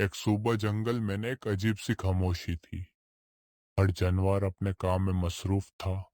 एक सुबह जंगल में एक अजीब सी खामोशी थी। हर जानवर अपने काम में मसरूफ था।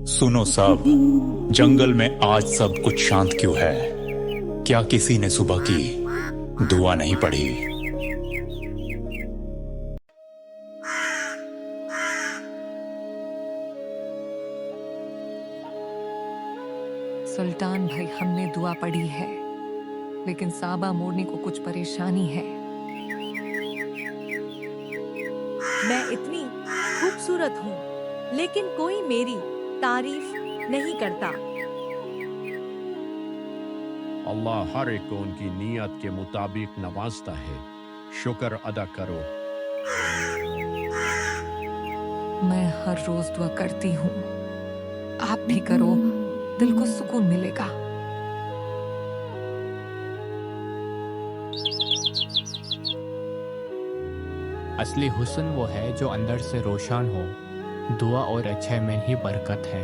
सुनो सब, जंगल में आज सब कुछ शांत क्यों है? क्या किसी ने सुबह की दुआ नहीं पढ़ी? सुल्तान भाई, हमने दुआ पढ़ी है, लेकिन साबा मोरनी को कुछ परेशानी है। मैं इतनी खूबसूरत हूँ, लेकिन कोई मेरी तारीफ नहीं करता। अल्लाह हर एक को उनकी नीयत के मुताबिक नवाजता है। शुक्र अदा करो। मैं हर रोज दुआ करती हूँ, आप भी करो, दिल को सुकून मिलेगा। असली हुस्न वो है जो अंदर से रोशन हो। दुआ और अच्छे में ही बरकत है।